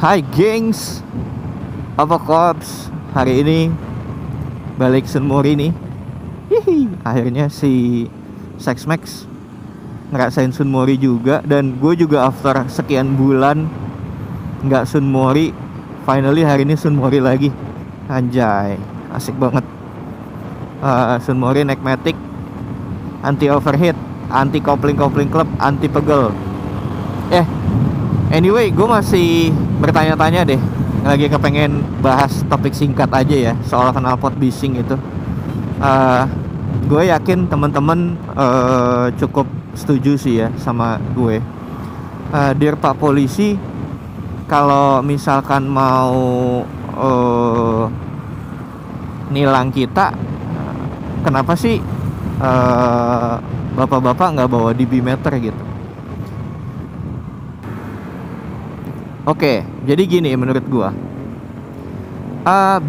Hai gengs, apa kops? Hari ini balik Sunmori nih. Hihi, akhirnya si Sexmax ngerasain Sunmori juga. Dan gue juga after sekian bulan nggak Sunmori, finally hari ini Sunmori lagi. Anjay, asik banget. Sunmori naik matic, anti overheat, anti kopling klep, anti pegel. Anyway, gue masih bertanya-tanya deh. Lagi kepengen bahas topik singkat aja ya soal knalpot bising itu. Gue yakin teman-teman cukup setuju sih ya sama gue. Dear Pak Polisi, kalau misalkan mau nilang kita, kenapa sih bapak-bapak nggak bawa DB meter gitu? Oke, jadi gini menurut gua,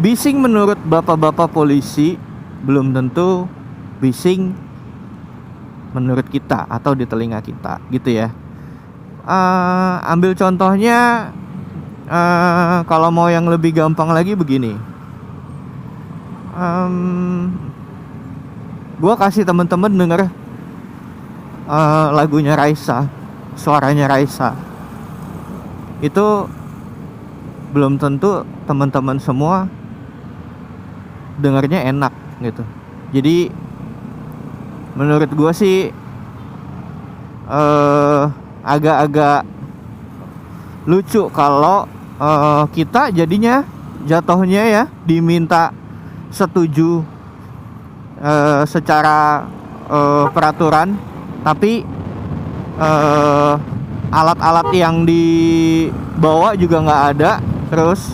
bising menurut bapak-bapak polisi belum tentu bising menurut kita atau di telinga kita, gitu ya. Ambil contohnya, kalau mau yang lebih gampang lagi begini, gua kasih temen-temen denger lagunya Raisa, suaranya Raisa. Itu belum tentu teman-teman semua dengarnya enak gitu. Jadi menurut gue sih agak-agak lucu kalau kita jadinya jatuhnya ya diminta setuju secara peraturan, tapi alat-alat yang dibawa juga nggak ada. Terus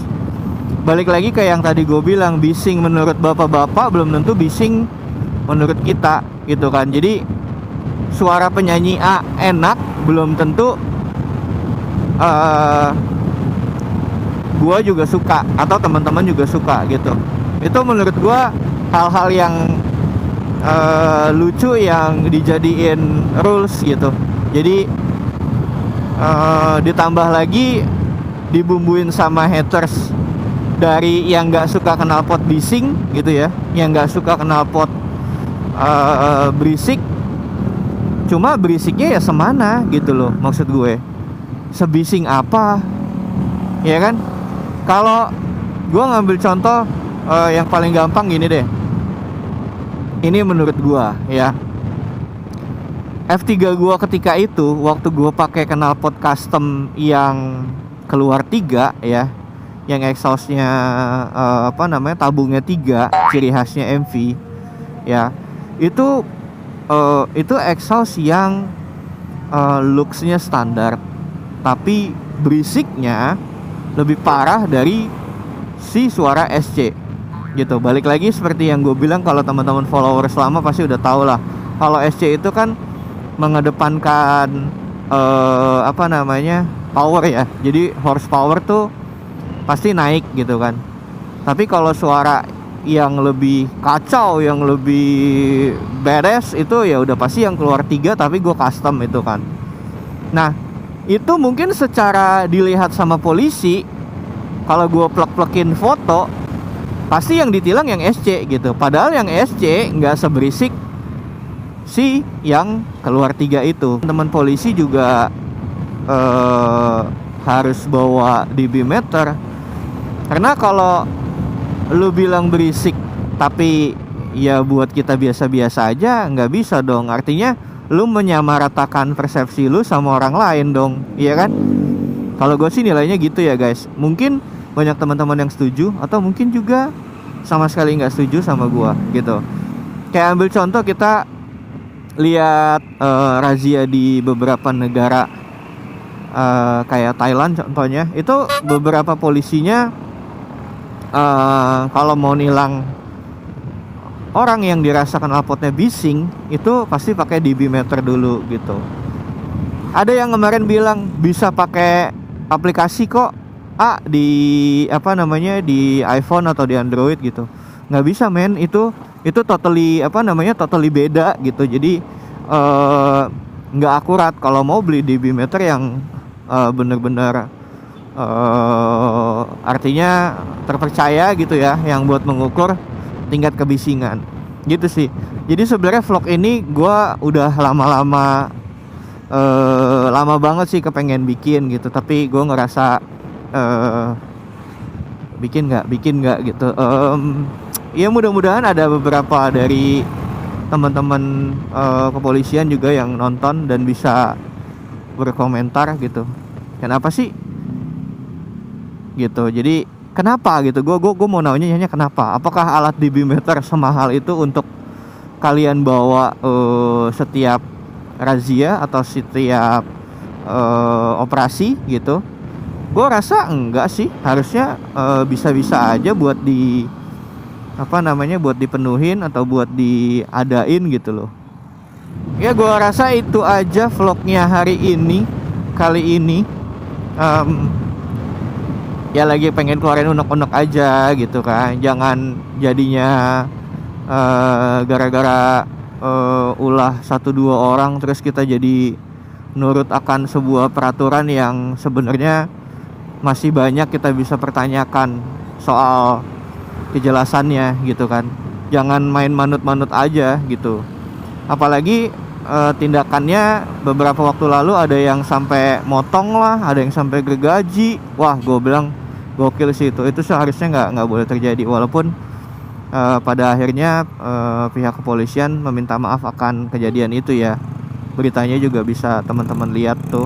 balik lagi ke yang tadi gue bilang, bising menurut bapak-bapak belum tentu bising menurut kita gitu kan. Jadi suara penyanyi A enak belum tentu gue juga suka atau teman-teman juga suka gitu. Itu menurut gue hal-hal yang lucu yang dijadiin rules gitu. Jadi ditambah lagi dibumbuin sama haters dari yang nggak suka knalpot bising gitu ya, yang nggak suka knalpot berisik. Cuma berisiknya ya semana gitu loh, maksud gue sebising apa ya kan. Kalau gue ngambil contoh yang paling gampang gini deh, ini menurut gue ya, F3 gua ketika itu waktu gua pakai knalpot custom yang keluar 3 ya, yang exhaustnya tabungnya 3, ciri khasnya MV ya. Itu exhaust yang looksnya standar, tapi berisiknya lebih parah dari si suara SC gitu. Balik lagi seperti yang gue bilang, kalau teman-teman followers lama pasti udah tau lah, kalau SC itu kan mengedepankan power ya. Jadi horsepower tuh pasti naik gitu kan. Tapi kalau suara yang lebih kacau, yang lebih badass, itu ya udah pasti yang keluar 3 tapi gue custom itu kan. Nah, itu mungkin secara dilihat sama polisi, kalau gue plek-plekin foto, pasti yang ditilang yang SC gitu. Padahal yang SC nggak seberisik si yang keluar 3 itu. Teman polisi juga harus bawa DB meter, karena kalau lu bilang berisik tapi ya buat kita biasa-biasa aja, nggak bisa dong. Artinya lu menyamaratakan persepsi lu sama orang lain dong, iya kan? Kalau gue sih nilainya gitu ya guys. Mungkin banyak teman-teman yang setuju, atau mungkin juga sama sekali nggak setuju sama gue gitu. Kayak ambil contoh, kita lihat razia di beberapa negara, kayak Thailand contohnya, itu beberapa polisinya kalau mau nilang orang yang dirasakan knalpotnya bising, itu pasti pakai DB meter dulu gitu. Ada yang kemarin bilang bisa pakai aplikasi kok di di iPhone atau di Android gitu. Nggak bisa men, itu totally totally beda gitu. Jadi nggak akurat kalau mau beli DB meter yang bener-bener artinya terpercaya gitu ya, yang buat mengukur tingkat kebisingan gitu sih. Jadi sebenarnya vlog ini gue udah lama banget sih kepengen bikin gitu, tapi gue ngerasa bikin nggak gitu. Ya mudah-mudahan ada beberapa dari teman-teman kepolisian juga yang nonton dan bisa berkomentar gitu, kenapa sih gitu. Jadi kenapa gitu, gue mau nanya kenapa, apakah alat dB meter semahal itu untuk kalian bawa setiap razia atau setiap operasi gitu? Gue rasa enggak sih, harusnya bisa-bisa aja buat buat dipenuhin atau buat diadain gitu loh. Ya gue rasa itu aja vlognya hari ini, kali ini. Ya lagi pengen keluarin unek-unek aja gitu kan, jangan jadinya gara-gara ulah 1-2 orang terus kita jadi nurut akan sebuah peraturan yang sebenarnya masih banyak kita bisa pertanyakan soal kejelasannya gitu kan. Jangan main manut-manut aja gitu. Apalagi tindakannya beberapa waktu lalu ada yang sampai motong lah, ada yang sampai gergaji. Wah, gue bilang gokil sih itu. Itu seharusnya nggak boleh terjadi. Walaupun pada akhirnya pihak kepolisian meminta maaf akan kejadian itu ya. Beritanya juga bisa teman-teman lihat tuh.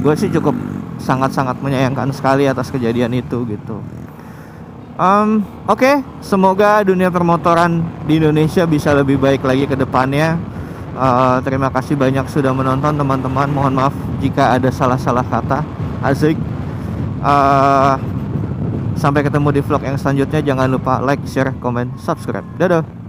Gue sih cukup sangat-sangat menyayangkan sekali atas kejadian itu gitu. Oke, semoga dunia permotoran di Indonesia bisa lebih baik lagi ke depannya. Terima kasih banyak sudah menonton teman-teman. Mohon maaf jika ada salah-salah kata. Asik. Sampai ketemu di vlog yang selanjutnya. Jangan lupa like, share, komen, subscribe. Dadah.